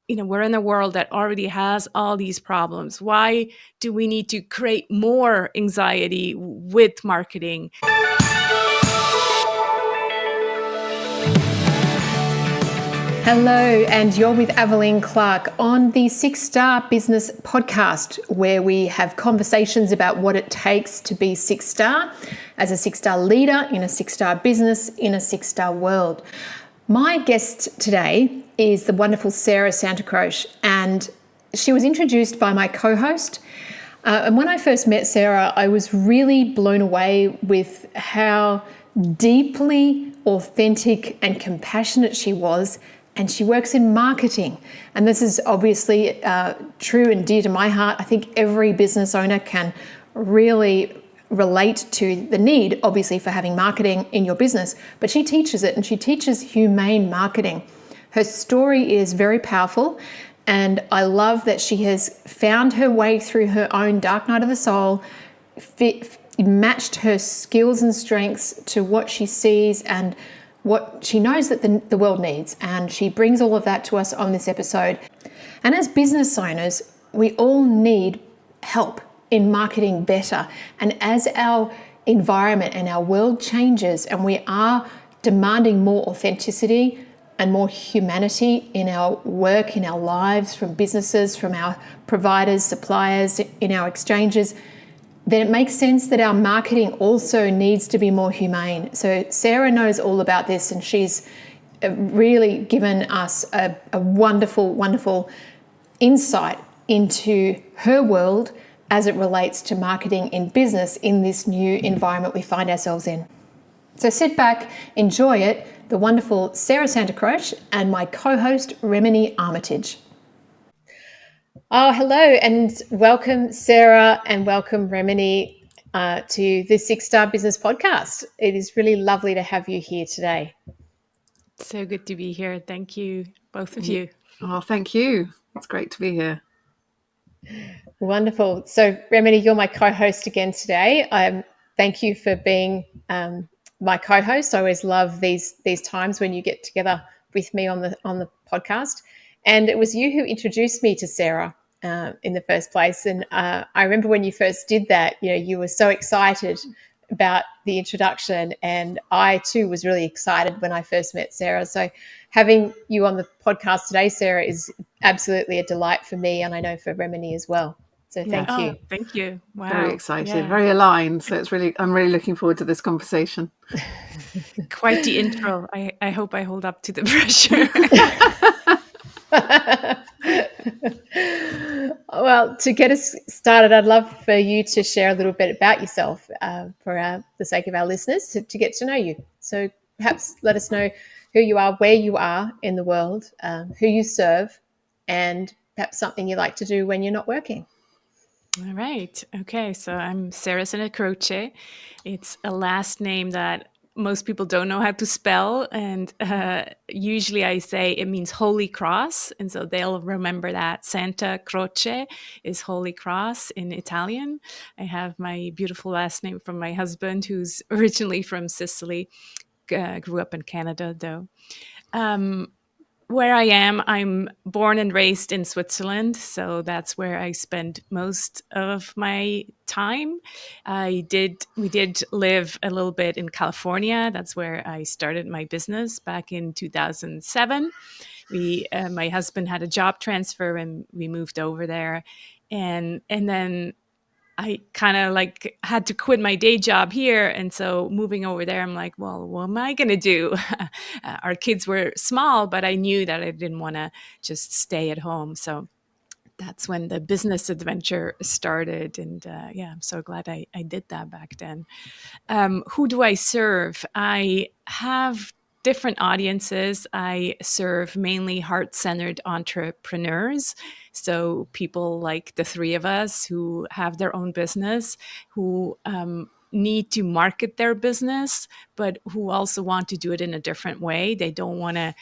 we're in a world that already has all these problems. Why do we need to create more anxiety with marketing? Hello, and you're with Aveline Clark on the 6-Star Business Podcast, where we have conversations about what it takes to be 6-star as a 6-star leader in a 6-star business in a 6-star world. My guest today is the wonderful Sarah Santacroce, and she was introduced by my co-host. And when I first met Sarah, I was really blown away with how deeply authentic and compassionate she was. And she works in marketing. And this is obviously true and dear to my heart. I think every business owner can really relate to the need, obviously, for having marketing in your business. But she teaches it, and she teaches humane marketing. Her story is very powerful. And I love that she has found her way through her own dark night of the soul, matched her skills and strengths to what she sees and what she knows that the world needs. And she brings all of that to us on this episode. And as business owners, we all need help in marketing better. And as our environment and our world changes and we are demanding more authenticity and more humanity in our work, in our lives, from businesses, from our providers, suppliers, in our exchanges, then it makes sense that our marketing also needs to be more humane. So Sarah knows all about this, and she's really given us a wonderful, wonderful insight into her world as it relates to marketing in business in this new environment we find ourselves in. So sit back, enjoy it, the wonderful Sarah Santacroce and my co-host, Remini Armitage. Oh, hello, and welcome, Sarah, and welcome, Remini, to the 6-Star Business Podcast. It is really lovely to have you here today. So good to be here. Thank you, both of you. Oh, thank you. It's great to be here. Wonderful. So, Remini, you're my co-host again today. Thank you for being my co-host. I always love these times when you get together with me on the podcast. And it was you who introduced me to Sarah in the first place. And I remember when you first did that, you were so excited about the introduction. And I too was really excited when I first met Sarah. So having you on the podcast today, Sarah, is absolutely a delight for me. And I know for Remini as well. So thank you. Oh, thank you. Wow. Very excited, very aligned. So I'm really looking forward to this conversation. Quite the intro. I hope I hold up to the pressure. Well, to get us started, I'd love for you to share a little bit about yourself for the sake of our listeners to get to know you. So perhaps let us know who you are, where you are in the world, who you serve, and perhaps something you like to do when you're not working. All right. Okay. So I'm Sarah Santacroce. It's a last name that most people don't know how to spell. And usually I say it means Holy Cross. And so they'll remember that. Santa Croce is Holy Cross in Italian. I have my beautiful last name from my husband, who's originally from Sicily, grew up in Canada, though. Where I am, I'm born and raised in Switzerland, so that's where I spend most of my time. We did live a little bit in California. That's where I started my business back in 2007. My husband had a job transfer and we moved over there, and then I kind of had to quit my day job here. And so moving over there, I'm like, well, what am I going to do? Our kids were small, but I knew that I didn't want to just stay at home. So that's when the business adventure started. And I'm so glad I did that back then. Who do I serve? I have different audiences. I serve mainly heart-centered entrepreneurs. So people like the three of us who have their own business, who need to market their business, but who also want to do it in a different way. They don't want to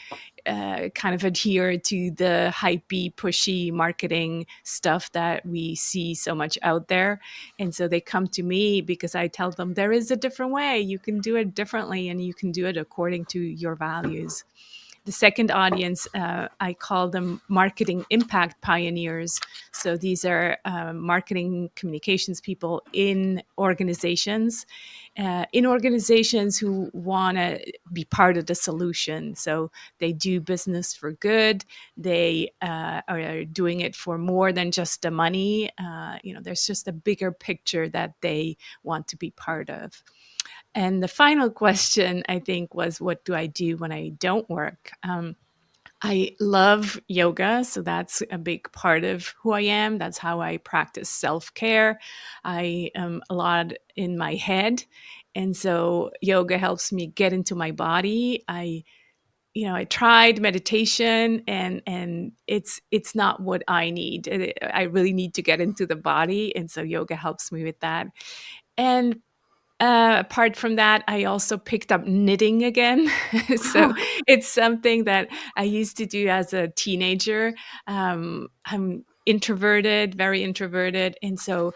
kind of adhere to the hypey, pushy marketing stuff that we see so much out there. And so they come to me because I tell them there is a different way. You can do it differently and you can do it according to your values. the second audience, I call them marketing impact pioneers. So these are marketing communications people in organizations. In organizations who want to be part of the solution. So they do business for good. They are doing it for more than just the money. There's just a bigger picture that they want to be part of. And the final question, I think, was, what do I do when I don't work? I love yoga, so that's a big part of who I am. That's how I practice self-care. I am a lot in my head, and so yoga helps me get into my body. I tried meditation, and it's not what I need. I really need to get into the body, and so yoga helps me with that. And apart from that, I also picked up knitting again. So it's something that I used to do as a teenager. I'm introverted, very introverted. And so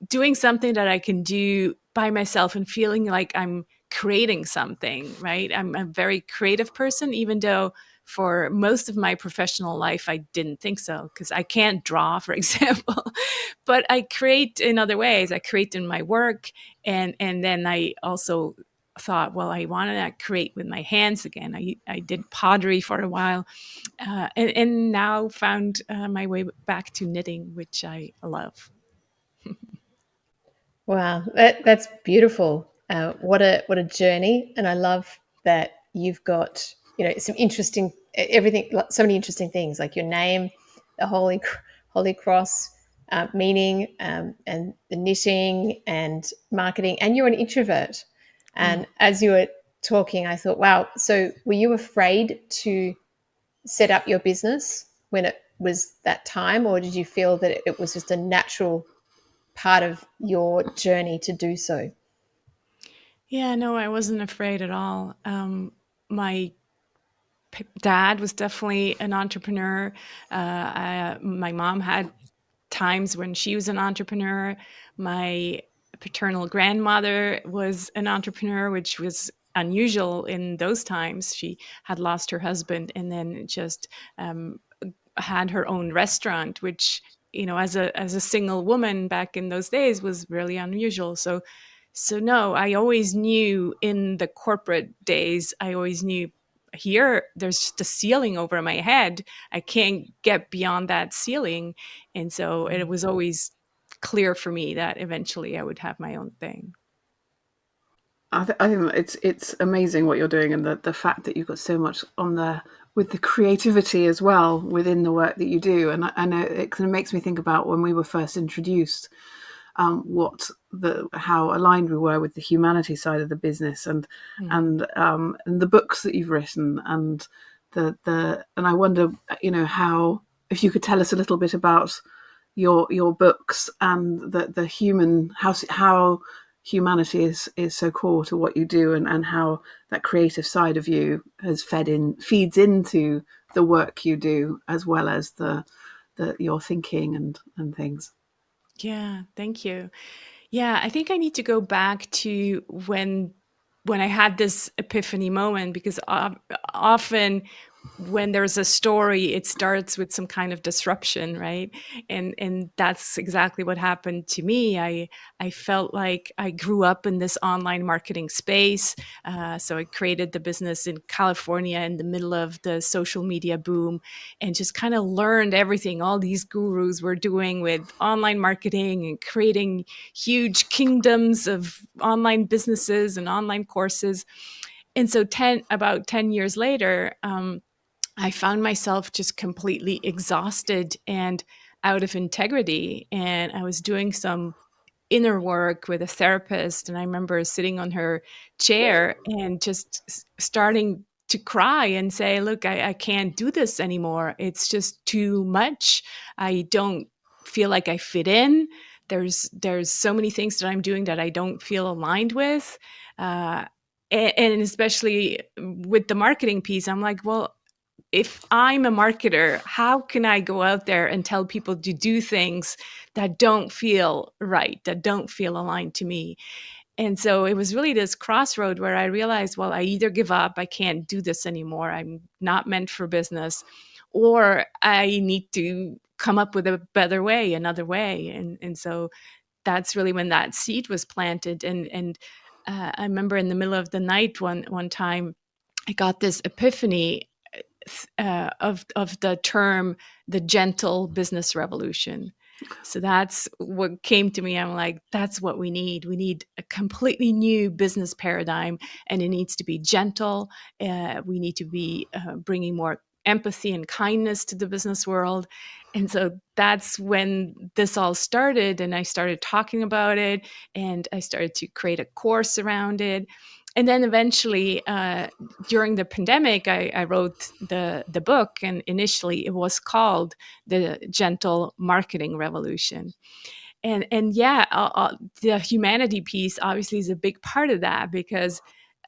doing something that I can do by myself and feeling like I'm creating something, right? I'm a very creative person, even though for most of my professional life, I didn't think so, because I can't draw, for example. But I create in other ways. I create in my work, and then I also thought, well, I want to create with my hands again. I did pottery for a while, and now found my way back to knitting, which I love. Wow, that's beautiful. What a journey, and I love that you've got some interesting everything, so many interesting things like your name, the Holy Cross meaning, and the knitting and marketing, and you're an introvert. Mm. And as you were talking, I thought, wow. So were you afraid to set up your business when it was that time, or did you feel that it was just a natural part of your journey to do so? Yeah, no, I wasn't afraid at all. My dad was definitely an entrepreneur. My mom had times when she was an entrepreneur. My paternal grandmother was an entrepreneur, which was unusual in those times. She had lost her husband and then just um, had her own restaurant, which as a single woman back in those days was really unusual. So no, I always knew in the corporate days, I always knew here there's just a ceiling over my head. I can't get beyond that ceiling. And so it was always clear for me that eventually I would have my own thing. I think it's amazing what you're doing, and the fact that you've got so much on there with the creativity as well within the work that you do. And I know it kind of makes me think about when we were first introduced, how aligned we were with the humanity side of the business, and Mm. and the books that you've written, and and I wonder, how, if you could tell us a little bit about your books and the human, how humanity is so core to what you do, and how that creative side of you feeds into the work you do, as well as the your thinking and things. Yeah, thank you. Yeah, I think I need to go back to when I had this epiphany moment, because often when there's a story, it starts with some kind of disruption, right? And that's exactly what happened to me. I felt like I grew up in this online marketing space. So I created the business in California in the middle of the social media boom, and just kind of learned everything all these gurus were doing with online marketing and creating huge kingdoms of online businesses and online courses. And so about 10 years later, I found myself just completely exhausted and out of integrity. And I was doing some inner work with a therapist. And I remember sitting on her chair and just starting to cry and say, look, I can't do this anymore. It's just too much. I don't feel like I fit in. There's so many things that I'm doing that I don't feel aligned with. Uh, and especially with the marketing piece, I'm like, well, if I'm a marketer, how can I go out there and tell people to do things that don't feel right, that don't feel aligned to me? And so it was really this crossroad where I realized, well, I either give up, I can't do this anymore, I'm not meant for business, or I need to come up with a better way, another way. And so that's really when that seed was planted. And I remember in the middle of the night one time, I got this epiphany of the term the gentle business revolution. So that's what came to me. I'm like, that's what we need. We need a completely new business paradigm, and it needs to be gentle. We need to be bringing more empathy and kindness to the business world. And so that's when this all started. And I started talking about it, and I started to create a course around it. And then eventually, during the pandemic, I wrote the book, and initially it was called The Gentle Marketing Revolution. And yeah, the humanity piece obviously is a big part of that, because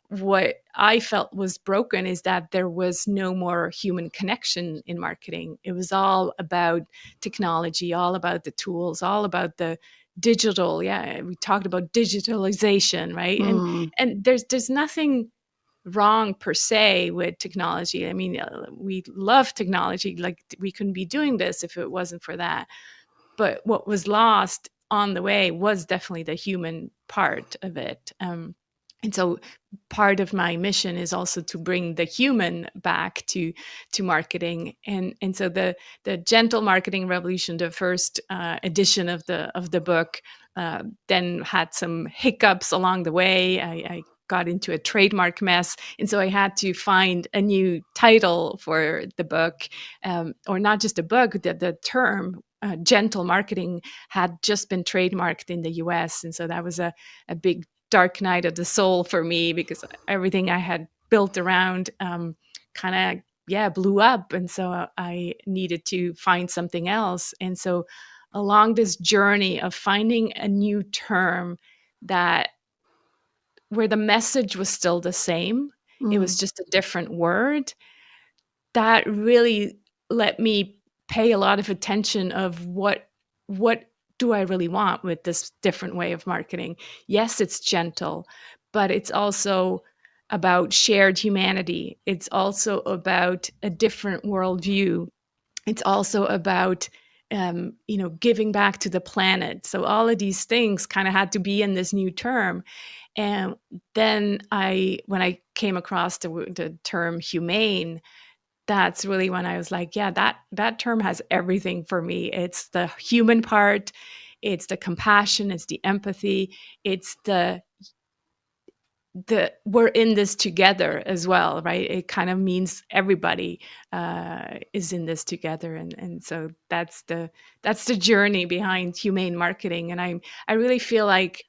what I felt was broken is that there was no more human connection in marketing. It was all about technology, all about the tools, all about the digital. Yeah, we talked about digitalization, right? Mm. And there's nothing wrong per se with technology. I mean, we love technology. Like, we couldn't be doing this if it wasn't for that. But what was lost on the way was definitely the human part of it. And so part of my mission is also to bring the human back to marketing. And so the gentle marketing revolution, the first edition of the book, then had some hiccups along the way. I got into a trademark mess, and so I had to find a new title for the book, or not just a book. The term gentle marketing had just been trademarked in the US. And so that was a big dark night of the soul for me, because everything I had built around kind of, yeah, blew up. And so I needed to find something else. And so along this journey of finding a new term that where the message was still the same, it was Mm. just a different word, that really let me pay a lot of attention of what do I really want with this different way of marketing. Yes, it's gentle, but it's also about shared humanity. It's also about a different worldview. It's also about giving back to the planet. So all of these things kind of had to be in this new term. And then when I came across the term humane, that's really when I was like, yeah, that term has everything for me. It's the human part, it's the compassion, it's the empathy, it's the we're in this together as well, right? It kind of means everybody is in this together, and so that's the journey behind humane marketing. And I really feel like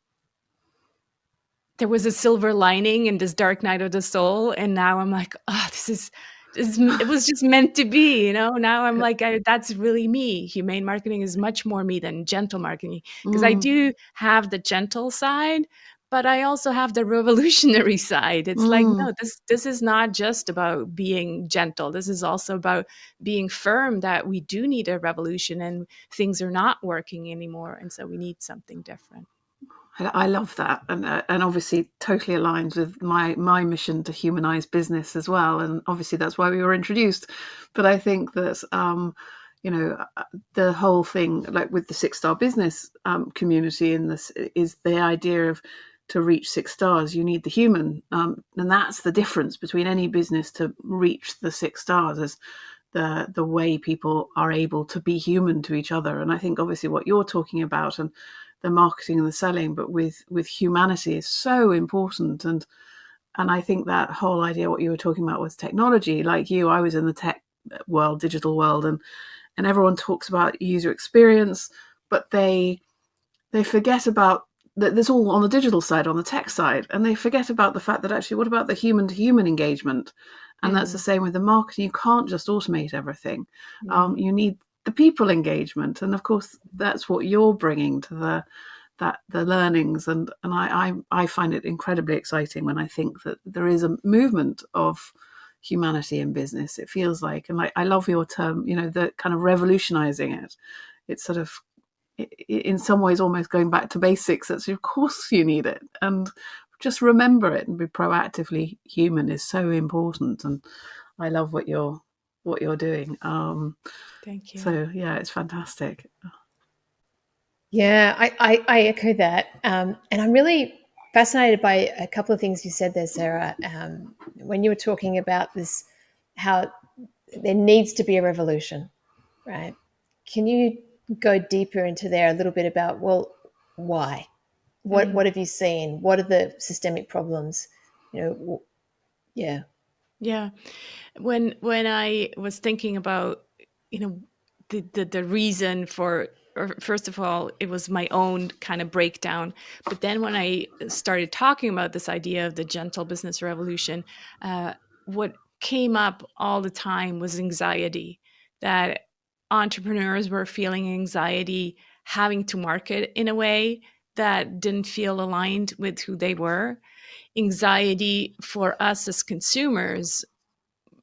there was a silver lining in this dark night of the soul, and now I'm like, oh, it was just meant to be, now I'm like, that's really me. Humane marketing is much more me than gentle marketing, because I Mm. do have the gentle side, but I also have the revolutionary side. It's like, Mm. no, this is not just about being gentle. This is also about being firm that we do need a revolution, and things are not working anymore, and so we need something different. I love that, and obviously totally aligns with my mission to humanize business as well. And obviously that's why we were introduced. But I think that the whole thing, like with the 6-star business community in this, is the idea of, to reach 6 stars, you need the human, and that's the difference between any business to reach the 6 stars, is the way people are able to be human to each other. And I think obviously what you're talking about, and the marketing and the selling, but with humanity, is so important. And I think that whole idea, what you were talking about with technology, like you, I was in the tech world, digital world, and everyone talks about user experience, but they forget about that. There's all on the digital side, on the tech side, and they forget about the fact that actually, what about the human to human engagement? And that's the Mhm. same with the marketing. You can't just automate everything. No. You need the people engagement, and of course that's what you're bringing to the learnings. And I find it incredibly exciting when I think that there is a movement of humanity in business. It feels like, and I love your term, the kind of revolutionizing it. It's sort of, in some ways almost going back to basics. That's, of course you need it, and just remember it and be proactively human is so important. And I love what you're doing. Thank you. So yeah, it's fantastic. Yeah, I echo that. And I'm really fascinated by a couple of things you said there, Sarah. When you were talking about this, how there needs to be a revolution, right? Can you go deeper into there a little bit about, well, why? What have you seen? What are the systemic problems? You know, yeah. Yeah. When I was thinking about, you know, the reason for, or first of all, it was my own kind of breakdown. But then when I started talking about this idea of the gentle business revolution, what came up all the time was anxiety, that entrepreneurs were feeling anxiety having to market in a way that didn't feel aligned with who they were. Anxiety for us as consumers,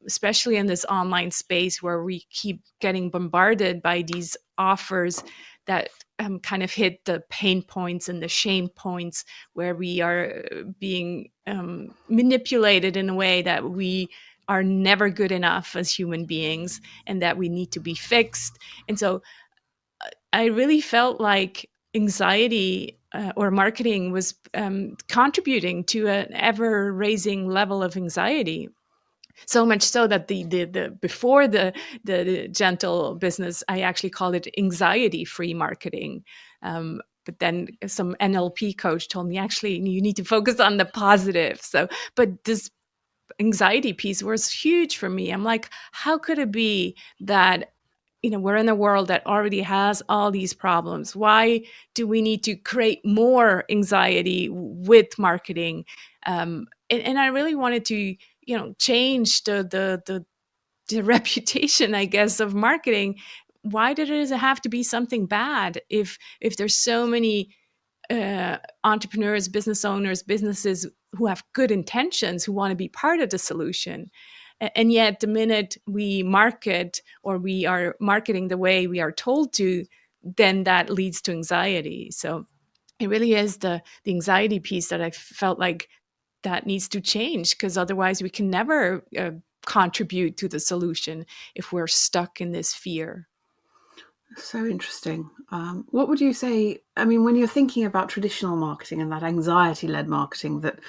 especially in this online space where we keep getting bombarded by these offers that kind of hit the pain points and the shame points, where we are being manipulated in a way that we are never good enough as human beings and that we need to be fixed. And so I really felt like anxiety or marketing was contributing to an ever raising level of anxiety, so much so that the before the gentle business, I actually called it anxiety free marketing. But then some NLP coach told me, actually you need to focus on the positive. So but this anxiety piece was huge for me. I'm like, how could it be that, you know, we're in a world that already has all these problems? Why do we need to create more anxiety with marketing? And I really wanted to, you know, change the reputation, I guess, of marketing. Why did it have to be something bad if there's so many entrepreneurs, business owners, businesses who have good intentions, who want to be part of the solution? And yet, the minute we market, or we are marketing the way we are told to, then that leads to anxiety. So it really is the anxiety piece that I felt like that needs to change, because otherwise we can never contribute to the solution if we're stuck in this fear. So interesting. What would you say? I mean, when you're thinking about traditional marketing and that anxiety-led marketing, that,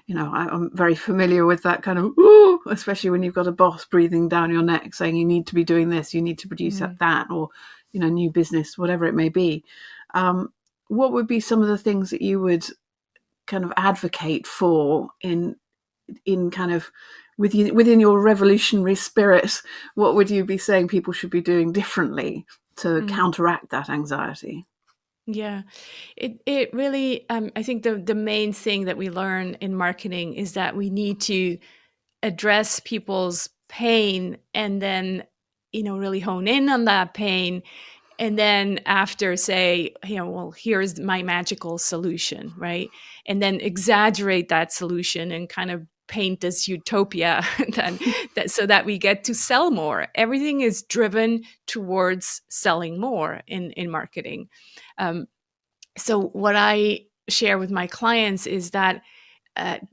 you know, I'm very familiar with that kind of, ooh, especially when you've got a boss breathing down your neck saying you need to be doing this, you need to produce that, or, you know, new business, whatever it may be. What would be some of the things that you would kind of advocate for in kind of within your revolutionary spirit? What would you be saying people should be doing differently to counteract that anxiety? Yeah, it really, I think the main thing that we learn in marketing is that we need to address people's pain, and then, you know, really hone in on that pain, and then after say, you know, well, here's my magical solution, right? And then exaggerate that solution and kind of paint this utopia that so that we get to sell more. Everything is driven towards selling more in marketing. um, so what I share with my clients is that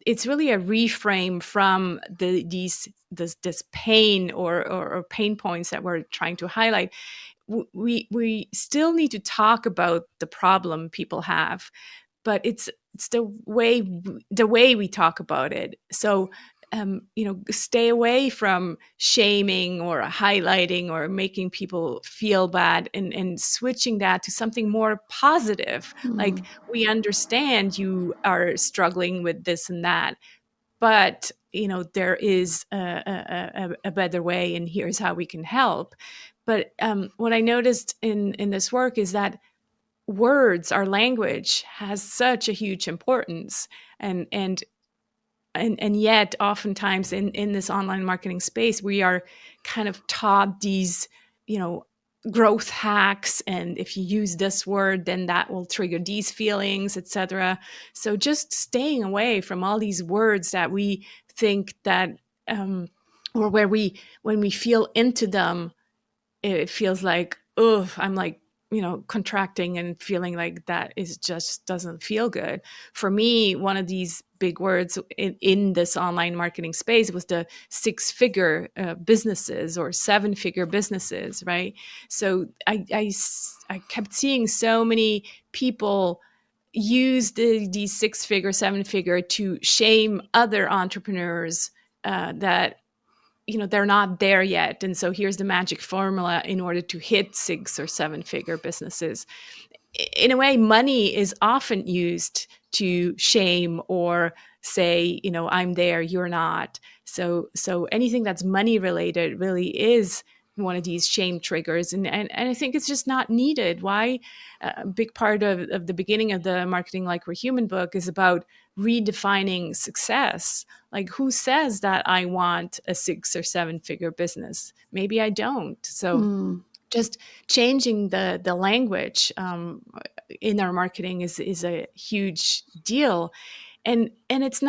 it's really a reframe from this pain, or pain points that we're trying to highlight. We still need to talk about the problem people have, but it's the way we talk about it. So you know, stay away from shaming or highlighting or making people feel bad, and switching that to something more positive, like, we understand you are struggling with this and that, but, you know, there is a better way, and here's how we can help. But what I noticed in this work is that words, our language, has such a huge importance, and yet oftentimes in this online marketing space, we are kind of taught these, you know, growth hacks, and if you use this word, then that will trigger these feelings, etc. So just staying away from all these words that we think that or where we when we feel into them, it feels like, oh, I'm like contracting and feeling like that is just doesn't feel good. For me, one of these big words in this online marketing space was the six-figure businesses or seven-figure businesses, right? So I kept seeing so many people use these six-figure, seven-figure to shame other entrepreneurs that they're not there yet, and so here's the magic formula in order to hit six or seven figure businesses. In a way, money is often used to shame or say, I'm there, you're not. So anything that's money related really is one of these shame triggers, and I think it's just not needed. Why? A big part of the beginning of the Marketing Like We're Human book is about redefining success. Like, who says that I want a six or seven figure business? Maybe I don't. So Mm. just changing the language in our marketing is a huge deal, and it's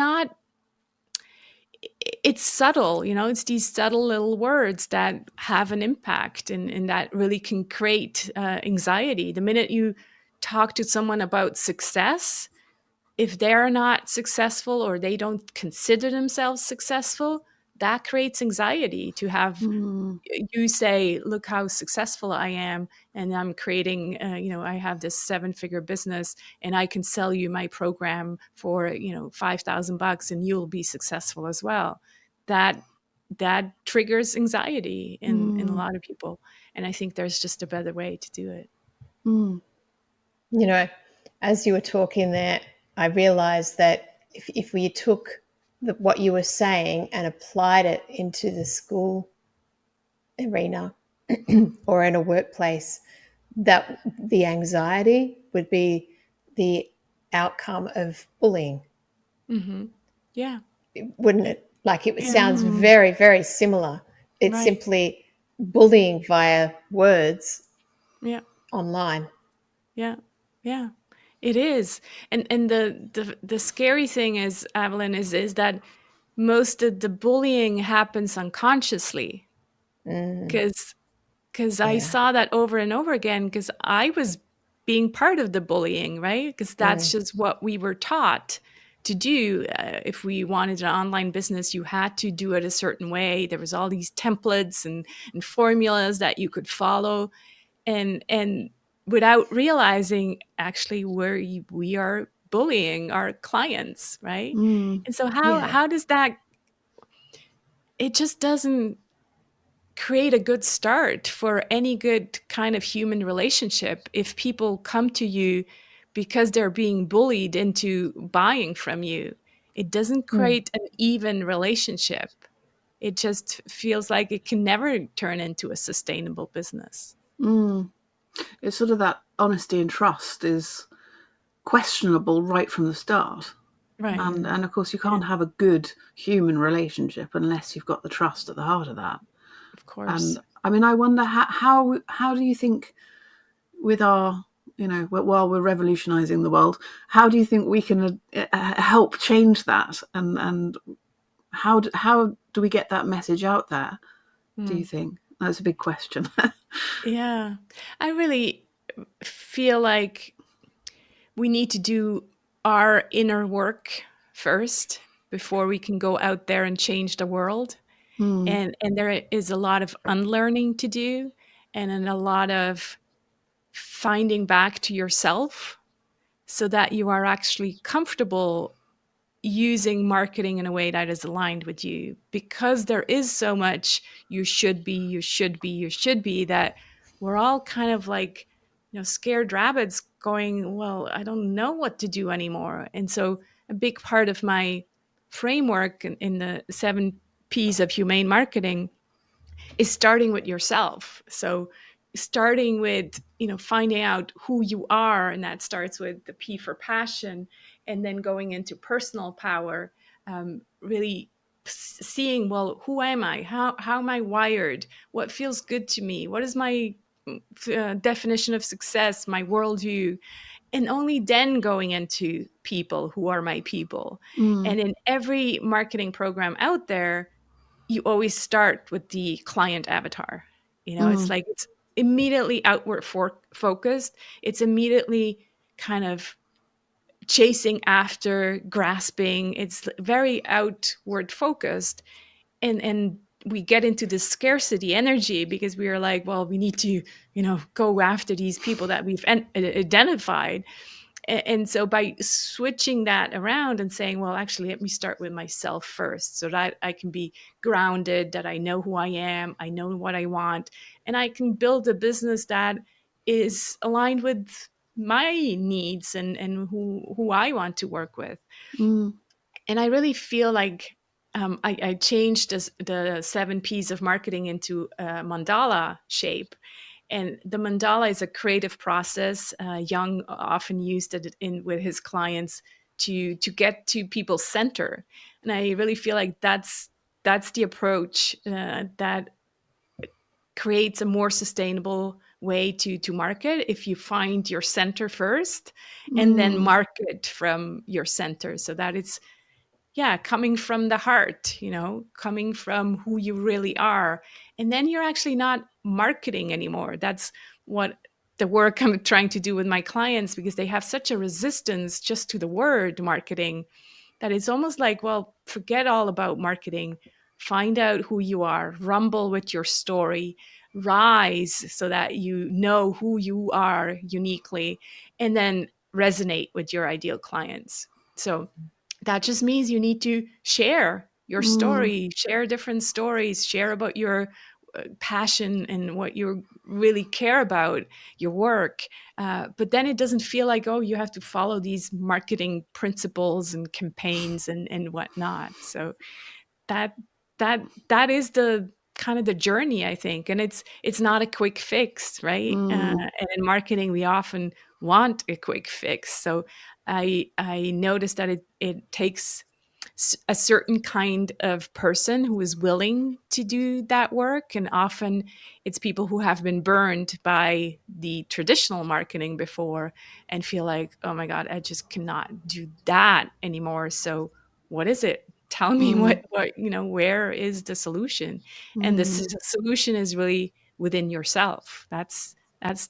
subtle. It's these subtle little words that have an impact, and that really can create anxiety. The minute you talk to someone about success, if they're not successful or they don't consider themselves successful, that creates anxiety. To have Mm. you say, look how successful I am, and I'm creating, I have this seven-figure business, and I can sell you my program for, $5,000, and you'll be successful as well. That that triggers anxiety in a Mm. lot of people, and I think there's just a better way to do it. Mm. You know, as you were talking there, I realized that if we took what you were saying and applied it into the school arena or in a workplace, that the anxiety would be the outcome of bullying, Mm-hmm. Yeah. wouldn't it? Like, it Yeah. sounds Mm. very, very similar. It's Right. simply bullying via words Yeah. online. Yeah. Yeah. It is. And the scary thing is, Evelyn, is that most of the bullying happens unconsciously, Mm, because I yeah. saw that over and over again, because I was being part of the bullying, right? Because that's Mm, just what we were taught to do. If we wanted an online business, you had to do it a certain way. There was all these templates and formulas that you could follow, and without realizing, actually, we are bullying our clients, right? Mm. And so yeah. how does that, it just doesn't create a good start for any good kind of human relationship if people come to you because they're being bullied into buying from you. It doesn't Mm, create an even relationship. It just feels like it can never turn into a sustainable business. Mm. It's sort of that honesty and trust is questionable right from the start. Right. And of course, you Yeah, can't have a good human relationship unless you've got the trust at the heart of that. of course. And I mean, I wonder how do you think, with our, while we're revolutionizing the world, how do you think we can help change that? And how do we get that message out there? Do you Mm. think that's a big question? Yeah. I really feel like we need to do our inner work first before we can go out there and change the world. Mm. And there is a lot of unlearning to do, and then a lot of finding back to yourself so that you are actually comfortable using marketing in a way that is aligned with you, because there is so much you should be, you should be, you should be, that we're all kind of like, scared rabbits going, well, I don't know what to do anymore. And so a big part of my framework in the 7 P's of humane marketing is starting with yourself. So starting with, finding out who you are, and that starts with the P for passion, and then going into personal power, really seeing, well, who am I? How am I wired? What feels good to me? What is my definition of success, my worldview? And only then going into people, who are my people. Mm. And in every marketing program out there, you always start with the client avatar. It's Mm. like immediately outward focused. It's immediately kind of chasing after, grasping. It's very outward focused, and we get into this scarcity energy because we are like, well, we need to, go after these people that we've identified. And so by switching that around and saying, well, actually, let me start with myself first so that I can be grounded, that I know who I am, I know what I want, and I can build a business that is aligned with my needs and who I want to work with. Mm. And I really feel like I changed the 7 P's of marketing into a mandala shape. And the mandala is a creative process. Jung often used it with his clients to get to people's center. And I really feel like that's the approach that creates a more sustainable way to market if you find your center first and then Mm. market from your center, so that it's coming from the heart, coming from who you really are. And then you're actually not marketing anymore. That's what the work I'm trying to do with my clients, because they have such a resistance just to the word marketing that it's almost like, well, forget all about marketing. Find out who you are, rumble with your story, rise so that you know who you are uniquely, and then resonate with your ideal clients. So that just means you need to share your Mm. story, share different stories, share about your passion and what you really care about, your work. But then it doesn't feel like, oh, you have to follow these marketing principles and campaigns and whatnot. So that that is the kind of the journey, I think. And it's not a quick fix, right? Mm. And in marketing we often want a quick fix. So I noticed that it takes a certain kind of person who is willing to do that work. And often it's people who have been burned by the traditional marketing before and feel like, oh my God, I just cannot do that anymore. So what is it? Tell me Mm. where is the solution? And the Mm. solution is really within yourself. That's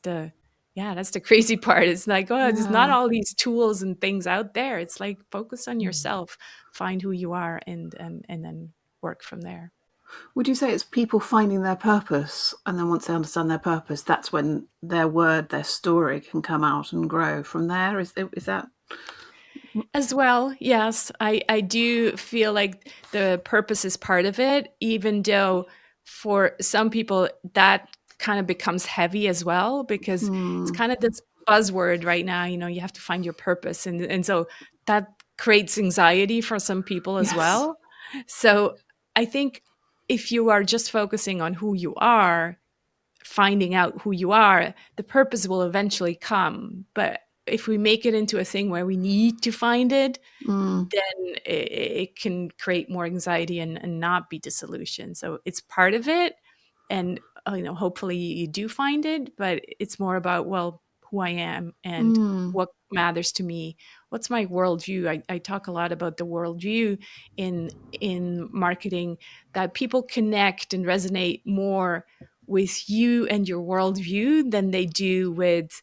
the that's the crazy part. It's like, oh, there's not Yeah. all these tools and things out there. It's like, focus on yourself, find who you are, and then work from there. Would you say it's people finding their purpose, and then once they understand their purpose, that's when their word, their story can come out and grow from there? Is that? As well, yes, I do feel like the purpose is part of it, even though for some people that kind of becomes heavy as well, because it's Mm. kind of this buzzword right now, you have to find your purpose. And so that creates anxiety for some people as Yes. well. So I think if you are just focusing on who you are, finding out who you are, the purpose will eventually come. But if we make it into a thing where we need to find it, Mm. then it can create more anxiety and not be the solution. So it's part of it. And, hopefully you do find it, but it's more about, well, who I am and Mm. what matters to me. What's my worldview? I talk a lot about the worldview in marketing, that people connect and resonate more with you and your worldview than they do with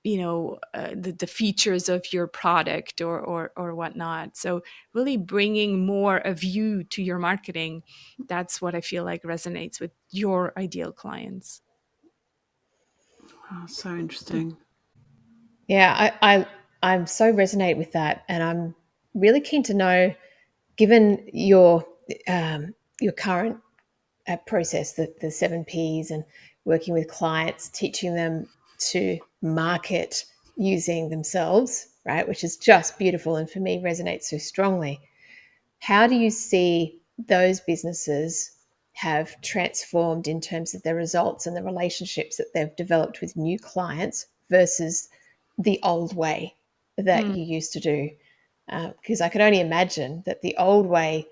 the features of your product or whatnot. So really bringing more of you to your marketing, that's what I feel like resonates with your ideal clients. Oh, so interesting. Yeah, I'm so resonate with that, and I'm really keen to know, given your current process, the 7 Ps, and working with clients, teaching them to market using themselves, right, which is just beautiful, and for me resonates so strongly. How do you see those businesses have transformed in terms of their results and the relationships that they've developed with new clients versus the old way that Mm, you used to do? Because I could only imagine that the old way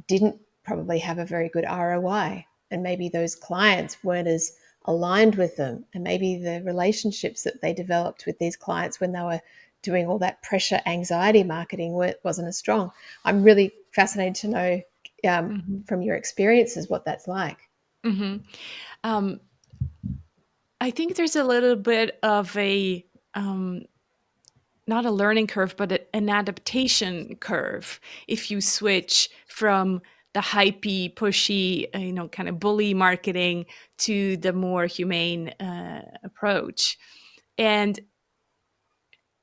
didn't probably have a very good ROI, and maybe those clients weren't as aligned with them, and maybe the relationships that they developed with these clients when they were doing all that pressure anxiety marketing wasn't as strong. I'm really fascinated to know, mhm, from your experiences, what that's like. mhm. Um, I think there's a little bit of not a learning curve, but an adaptation curve if you switch from the hypey, pushy, kind of bully marketing to the more humane approach. And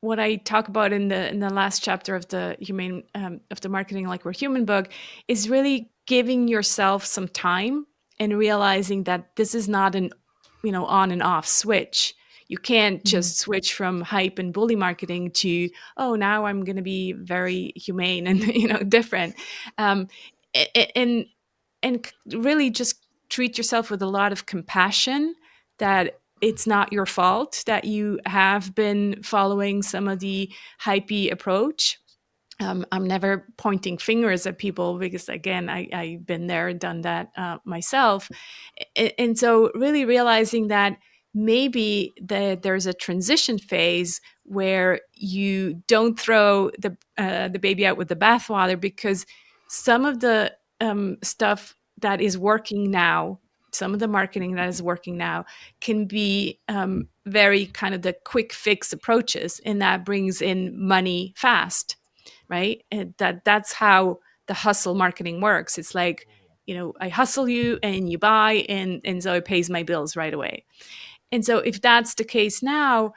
what I talk about in the last chapter of the humane of the Marketing Like We're Human book is really giving yourself some time and realizing that this is not an on and off switch. You can't just switch from hype and bully marketing to, oh, now I'm going to be very humane and different, um, and really just treat yourself with a lot of compassion, that it's not your fault that you have been following some of the hypey approach. I'm never pointing fingers at people because, again, I've been there, done that myself. And so really realizing that maybe there's a transition phase where you don't throw the baby out with the bathwater, because some of the stuff that is working now, some of the marketing that is working now, can be very kind of the quick fix approaches, and that brings in money fast, right? And that's how the hustle marketing works. It's like, I hustle you and you buy, and so it pays my bills right away. And so if that's the case now,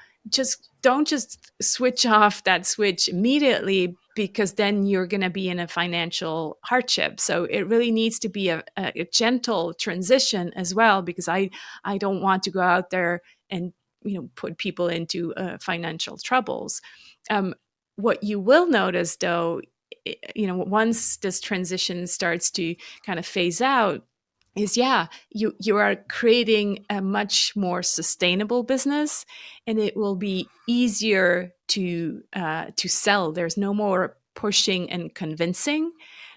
don't just switch off that switch immediately, because then you're going to be in a financial hardship. So it really needs to be a gentle transition as well, because I don't want to go out there and put people into financial troubles. Um, what you will notice, though, once this transition starts to kind of phase out, is, yeah, you are creating a much more sustainable business, and it will be easier to sell. There's no more pushing and convincing.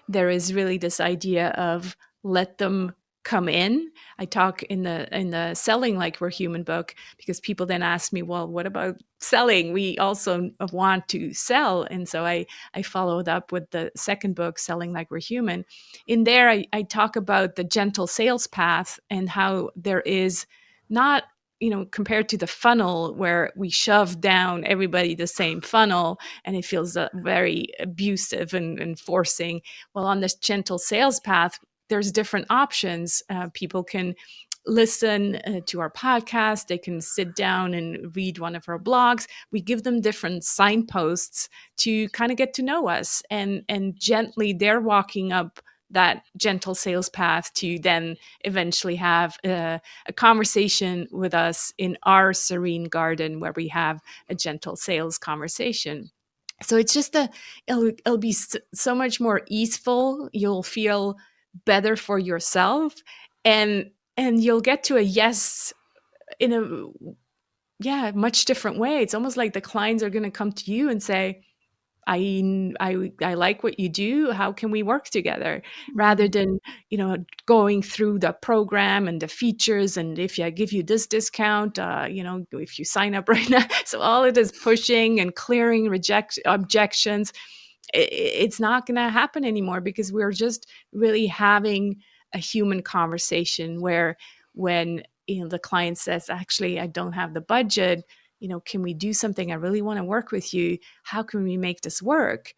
There is really this idea of let them come in. I talk in the Selling Like We're Human book, because people then ask me, well, what about selling? We also want to sell. And so I followed up with the second book, Selling Like We're Human. In there, I talk about the gentle sales path, and how there is not, compared to the funnel where we shove down everybody the same funnel and it feels very abusive and forcing. Well, on this gentle sales path, there's different options. People can listen to our podcast. They can sit down and read one of our blogs. We give them different signposts to kind of get to know us, and gently they're walking up that gentle sales path to then eventually have a conversation with us in our serene garden, where we have a gentle sales conversation. So it's just it'll be so much more easeful. You'll feel better for yourself, and you'll get to a yes in a, yeah, much different way. It's almost like the clients are going to come to you and say, I like what you do. How can we work together? Rather than, going through the program and the features, and if I give you this discount, if you sign up right now. So all it is pushing and clearing objections. It's not going to happen anymore, because we're just really having a human conversation where, when the client says, actually, I don't have the budget, can we do something? I really want to work with you. How can we make this work?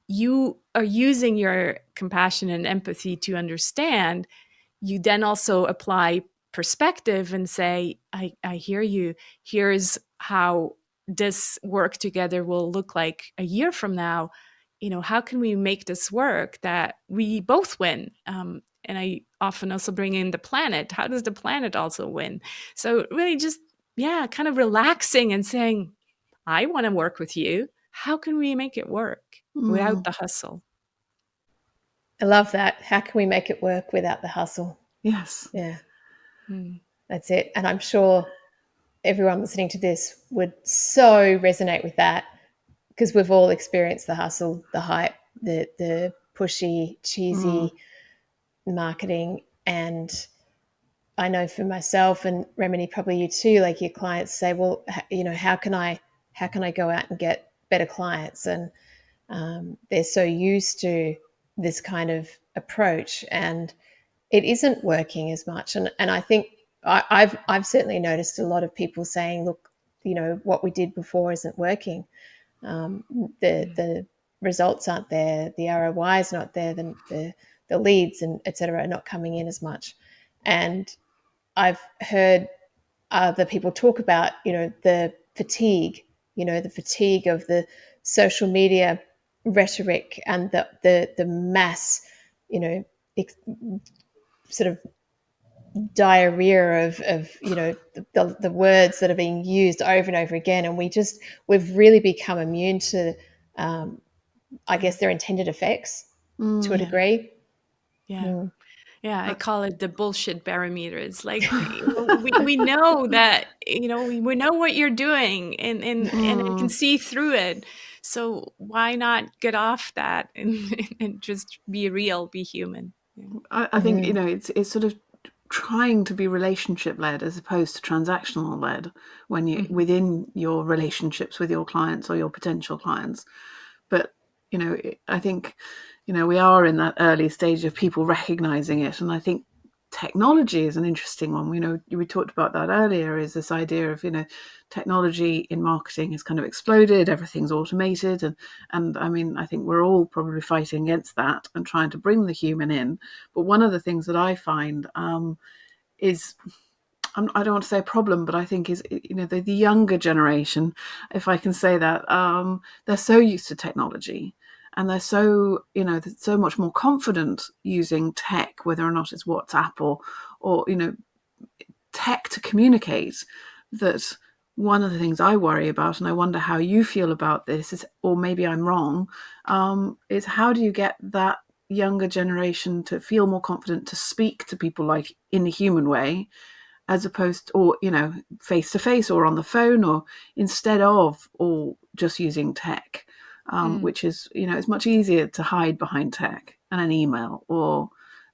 You are using your compassion and empathy to understand. You then also apply perspective and say, I hear you. Here's how this work together will look like a year from now. How can we make this work that we both win? And I often also bring in the planet. How does the planet also win? So really just, yeah, kind of relaxing and saying, I want to work with you. How can we make it work without the hustle? I love that. How can we make it work without the hustle? Yes. Yeah, Mm. that's it. And I'm sure everyone listening to this would so resonate with that, because we've all experienced the hustle, the hype, the pushy, cheesy marketing. And I know for myself, and Remini, probably you too, like your clients say, well, how can I go out and get better clients? And they're so used to this kind of approach, and it isn't working as much. And I think I've certainly noticed a lot of people saying, look, what we did before isn't working. The results aren't there, the ROI is not there, the leads and etc. are not coming in as much. And I've heard other people talk about, the fatigue, the fatigue of the social media rhetoric and the mass, sort of diarrhea of the words that are being used over and over again, and we've really become immune to, I guess, their intended effects to a Yeah. degree. Yeah. Yeah, I call it the bullshit barometer. It's like, we know that, we know what you're doing, and I can see through it. So why not get off that and and just be real, be human? Yeah. I think it's sort of trying to be relationship led as opposed to transactional led when you Mhm. within your relationships with your clients or your potential clients. But I think we are in that early stage of people recognizing it, and I think technology is an interesting one. We talked about that earlier, is this idea of technology in marketing has kind of exploded, everything's automated, and I mean, I think we're all probably fighting against that and trying to bring the human in. But one of the things that I find is, I don't want to say a problem, but I think is, the younger generation, if I can say that, they're so used to technology, and they're so, they're so much more confident using tech, whether or not it's WhatsApp or tech to communicate, that one of the things I worry about, and I wonder how you feel about this, is, or maybe I'm wrong, is how do you get that younger generation to feel more confident to speak to people like in a human way, as opposed to, or face to face or on the phone, or instead of all just using tech, Mm. which is it's much easier to hide behind tech and an email. Or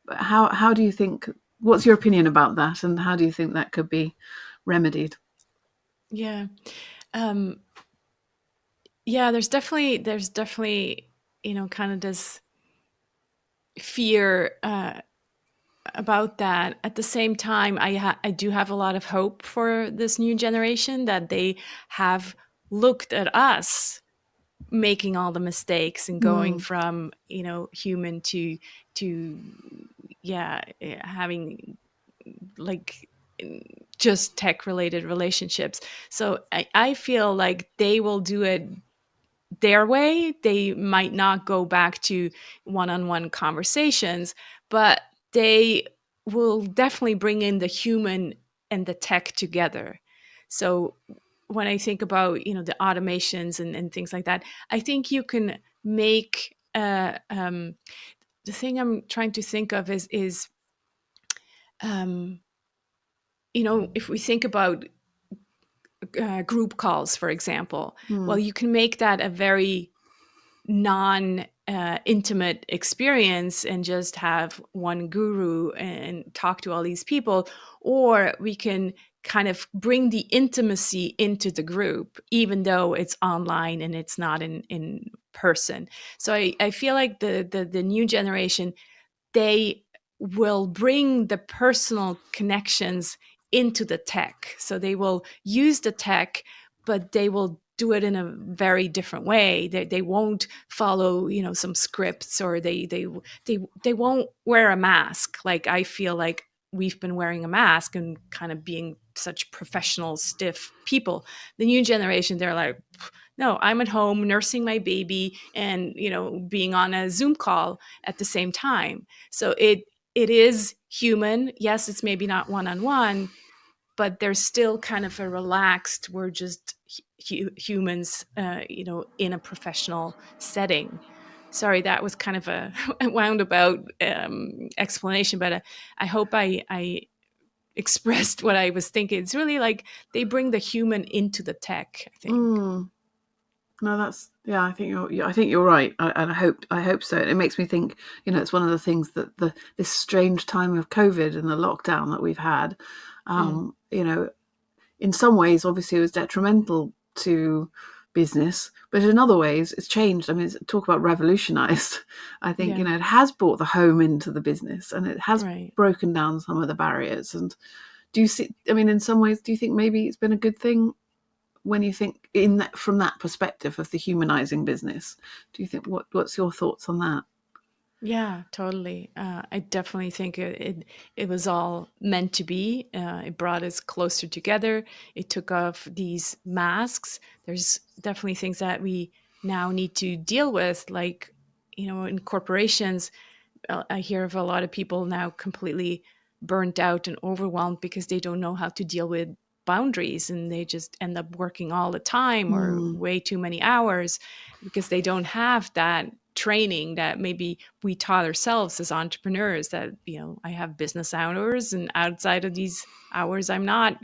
how do you think? What's your opinion about that, and how do you think that could be remedied? Yeah. Um, yeah, there's definitely, kind of this fear about that. At the same time, I do have a lot of hope for this new generation, that they have looked at us making all the mistakes and going Mm, from, human to yeah, having, like, just tech related relationships. So I feel like they will do it their way. They might not go back to one-on-one conversations, but they will definitely bring in the human and the tech together. So when I think about, the automations and things like that, I think you can make, the thing I'm trying to think of is, um, if we think about group calls, for example, well, mm, you can make that a very non intimate experience and just have one guru and talk to all these people. Or we can kind of bring the intimacy into the group, even though it's online and it's not in person. So I feel like the new generation, they will bring the personal connections into the tech. So they will use the tech, but they will do it in a very different way. They won't follow, some scripts, or they won't wear a mask. Like, I feel like we've been wearing a mask and kind of being such professional, stiff people. The new generation, they're like, no, I'm at home nursing my baby and, being on a Zoom call at the same time. So it is human. Yes, it's maybe not one on one, but there's still kind of a relaxed. We're just humans, in a professional setting. Sorry, that was kind of a roundabout explanation, but I hope I expressed what I was thinking. It's really like they bring the human into the tech, I think. mm. No, that's, yeah. I think you're right, and I hope so. It makes me think. It's one of the things that this strange time of COVID and the lockdown that we've had. Mm, In some ways, obviously, it was detrimental to business, but in other ways, it's changed. I mean, talk about revolutionized. I think yeah, it has brought the home into the business, and it has right. broken down some of the barriers. And do you see, I mean, in some ways, do you think maybe it's been a good thing when you think from that perspective of the humanizing business? Do you think, what's your thoughts on that? Yeah, totally. I definitely think it was all meant to be. It brought us closer together. It took off these masks. There's definitely things that we now need to deal with, like, in corporations. I hear of a lot of people now completely burnt out and overwhelmed because they don't know how to deal with boundaries, and they just end up working all the time or way too many hours because they don't have that training that maybe we taught ourselves as entrepreneurs, that I have business hours, and outside of these hours I'm not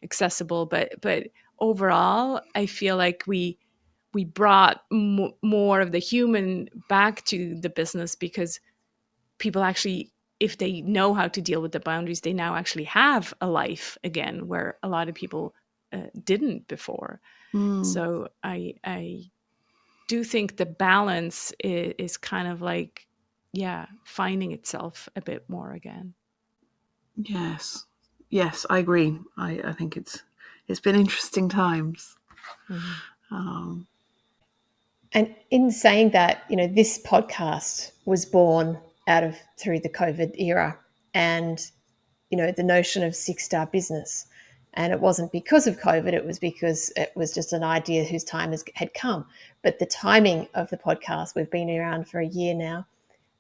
accessible. But overall, I feel like we brought more of the human back to the business, because people actually, if they know how to deal with the boundaries, they now actually have a life again, where a lot of people didn't before. So I do think the balance is kind of like, yeah, finding itself a bit more again. Yes, I agree. I think it's been interesting times. And in saying that, this podcast was born through the COVID era, and the notion of six-star business. And it wasn't because of COVID, it was because it was just an idea whose time had come. But the timing of the podcast, we've been around for a year now,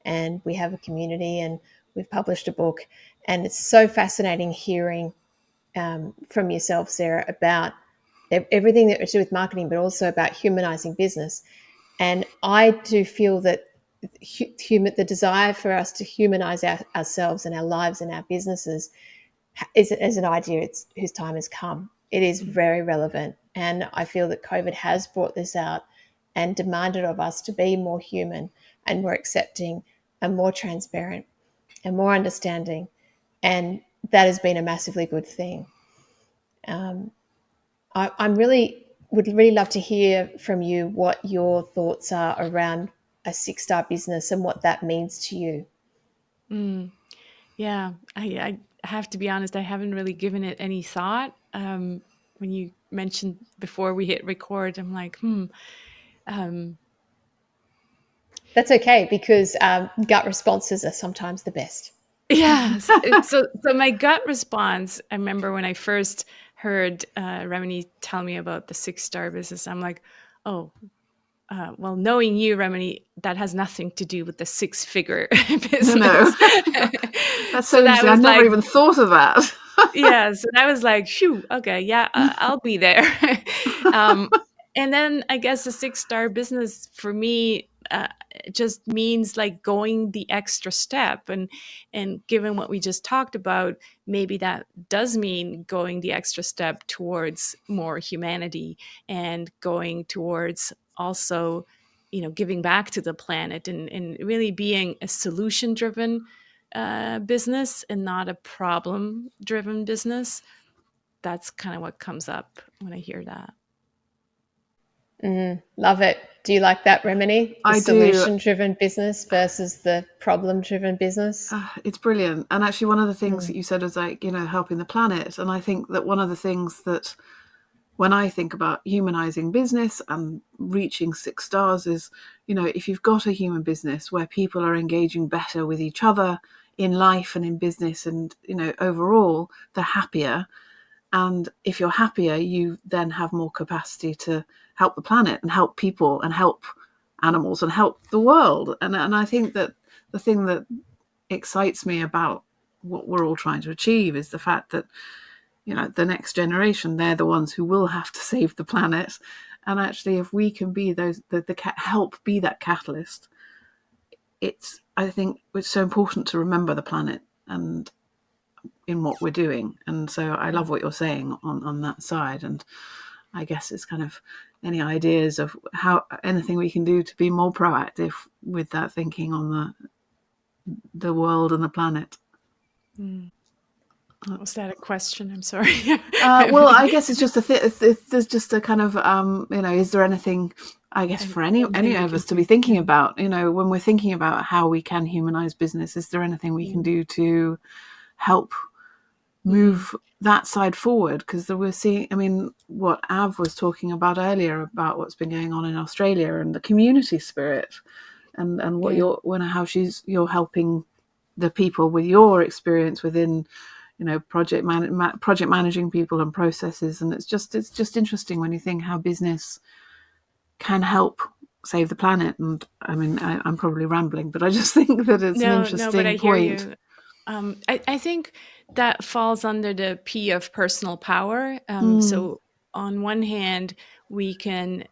and we have a community, and we've published a book. And it's so fascinating hearing from yourself, Sarah, about everything that to do with marketing, but also about humanizing business. And I do feel that the desire for us to humanize ourselves and our lives and our businesses is an idea whose time has come. It is very relevant. And I feel that COVID has brought this out and demanded of us to be more human and more accepting and more transparent and more understanding. And that has been a massively good thing. I would really love to hear from you what your thoughts are around a six-star business and what that means to you. Yeah, I have to be honest, I haven't really given it any thought. When you mentioned before we hit record, I'm like, That's okay, because gut responses are sometimes the best. yes. So my gut response, I remember when I first heard Remini tell me about the six-star business, I'm like, oh, well, knowing you, Remini, that has nothing to do with the six-figure No, business. that's so So that interesting. I was never like, even thought of that. yeah. So that was like, shoo, okay, yeah, I'll be there. um, and then I guess the six-star business for me just means like going the extra step, and given what we just talked about, maybe that does mean going the extra step towards more humanity, and going towards also giving back to the planet, and really being a solution driven business and not a problem driven business. That's kind of what comes up when I hear that. Love it. Do you like that, Remini? The I do. solution-driven business versus the problem-driven business? It's brilliant. And actually, one of the things that you said was like, helping the planet. And I think that one of the things that when I think about humanizing business and reaching six stars is, if you've got a human business where people are engaging better with each other in life and in business, and, overall, they're happier. And if you're happier, you then have more capacity to help the planet and help people and help animals and help the world. And I think that the thing that excites me about what we're all trying to achieve is the fact that, the next generation, they're the ones who will have to save the planet. And actually, if we can be help be that catalyst, I think it's so important to remember the planet and in what we're doing. And so I love what you're saying on that side. And I guess it's kind of any ideas of how anything we can do to be more proactive with that thinking on the world and the planet. Was that a question? I'm sorry. Well, I guess it's just there's just a kind of is there anything, I guess, for any of us to be thinking about, when we're thinking about how we can humanize business, is there anything we can do to help move that side forward, because we're seeing, I mean, what Av was talking about earlier about what's been going on in Australia and the community spirit, and what Yeah. you're helping the people with your experience within, project managing people and processes. And it's just interesting when you think how business can help save the planet. And I mean, I'm probably rambling, but I just think that it's an No, but I interesting hear point. you. I think that falls under the P of personal power. Mm, So on one hand, we can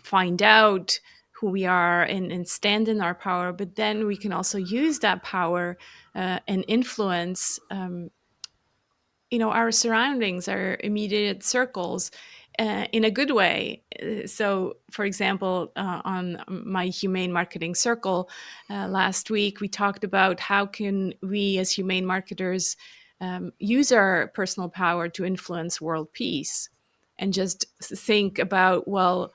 find out who we are and stand in our power, but then we can also use that power and influence our surroundings, our immediate circles, in a good way. So for example, on my Humane Marketing Circle last week, we talked about how can we as humane marketers use our personal power to influence world peace, and just think about, well,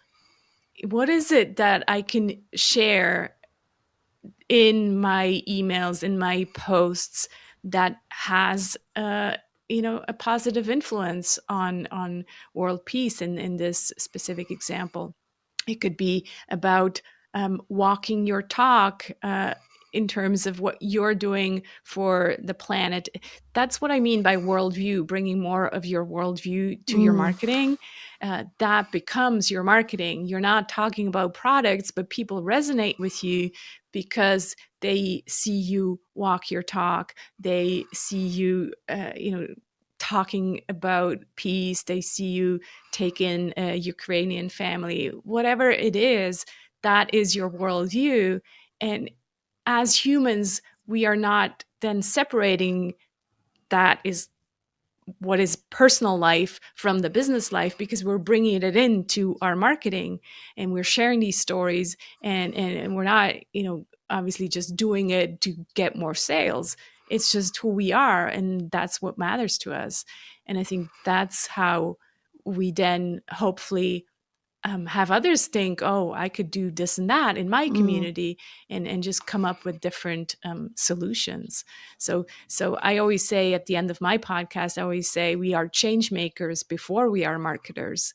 what is it that I can share in my emails, in my posts, that has a positive influence on world peace. In this specific example, it could be about walking your talk in terms of what you're doing for the planet. That's what I mean by worldview, bringing more of your worldview to your mm, marketing. That becomes your marketing. You're not talking about products, but people resonate with you because they see you walk your talk. They see you, talking about peace. They see you take in a Ukrainian family, whatever it is, that is your worldview. And as humans, we are not then separating that is what is personal life from the business life, because we're bringing it into our marketing and we're sharing these stories, and we're not, obviously just doing it to get more sales. It's just who we are, and that's what matters to us. And I think that's how we then hopefully have others think, oh, I could do this and that in my mm, community, and just come up with different solutions. So I always say at the end of my podcast, I always say we are change makers before we are marketers.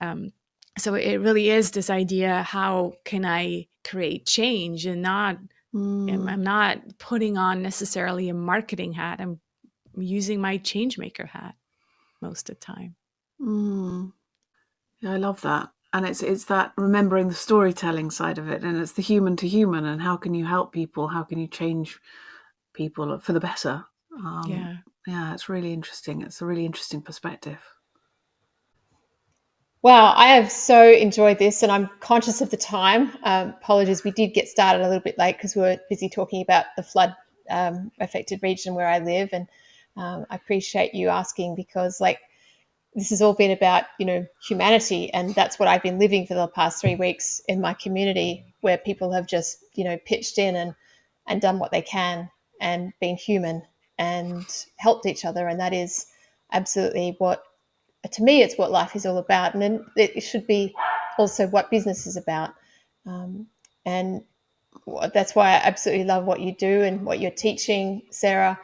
Um, so it really is this idea: how can I create change and not? mm, I'm not putting on necessarily a marketing hat. I'm using my change maker hat most of the time. mm. Yeah, I love that. And it's that remembering the storytelling side of it, and it's the human to human, and how can you help people? How can you change people for the better? Um, Yeah. yeah, it's really interesting. It's a really interesting perspective. Wow, I have so enjoyed this, and I'm conscious of the time. Apologies, we did get started a little bit late because we were busy talking about the flood affected region where I live, and I appreciate you asking, because this has all been about humanity, and that's what I've been living for the past 3 weeks in my community, where people have just pitched in and done what they can and been human and helped each other, and that is absolutely what, to me, it's what life is all about, and then it should be also what business is about. And that's why I absolutely love what you do and what you're teaching, Sarah.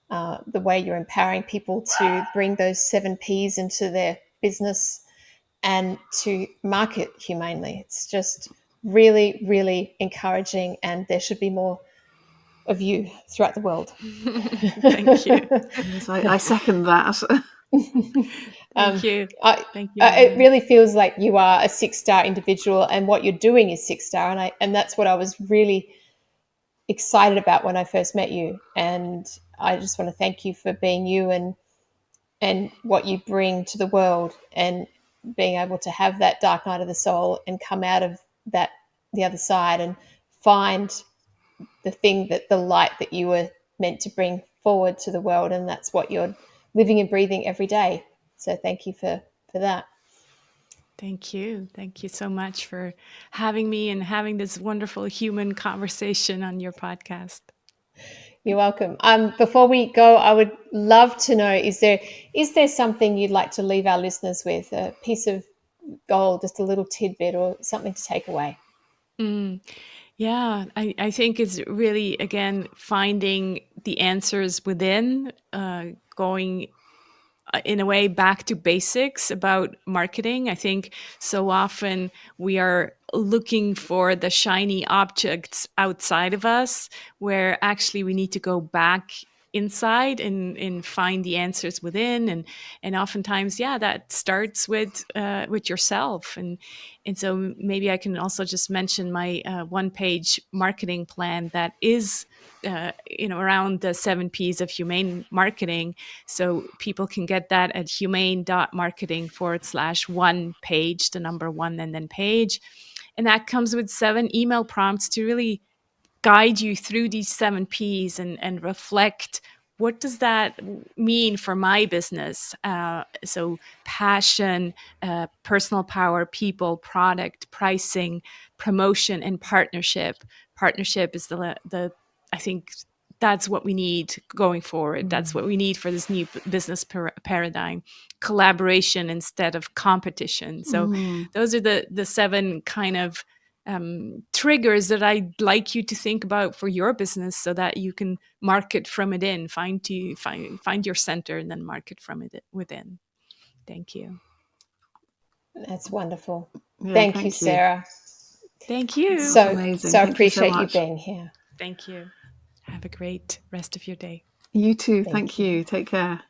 The way you're empowering people to bring those 7 Ps into their business and to market humanely. It's just really, really encouraging, and there should be more of you throughout the world. Thank you. Yes, I second that. Thank you. I, Thank you, it Helen. really feels like you are a 6-star individual, and what you're doing is 6-star, and that's what I was really excited about when I first met you. And I just want to thank you for being you, and what you bring to the world, and being able to have that dark night of the soul and come out of that the other side and find the thing, that the light that you were meant to bring forward to the world, and that's what you're living and breathing every day. So thank you for that. Thank you. Thank you so much for having me and having this wonderful human conversation on your podcast. You're welcome. Before we go, I would love to know, is there something you'd like to leave our listeners with, a piece of gold, just a little tidbit or something to take away? Mm. Yeah, I think it's really, again, finding the answers within, going in a way, back to basics about marketing. I think so often we are looking for the shiny objects outside of us, where actually we need to go back inside and find the answers within. And oftentimes, yeah, that starts with yourself. And so maybe I can also just mention my one-page marketing plan that is around the 7 P's of humane marketing. So people can get that at humane.marketing/one page, the number one and then page. And that comes with 7 email prompts to really guide you through these 7 P's and reflect, what does that mean for my business? So passion, personal power, people, product, pricing, promotion, and partnership. Partnership is the I think that's what we need going forward. That's what we need for this new business paradigm. Collaboration instead of competition. So those are the 7 kind of triggers that I'd like you to think about for your business, so that you can market from within, find your center, and then market from it within. Thank you. That's wonderful. Yeah, Thank you, Sarah. Thank you. That's So amazing. so Thank you so appreciate you much. being here. Thank you. Have a great rest of your day. You too. Thank Thank you. you. Take care.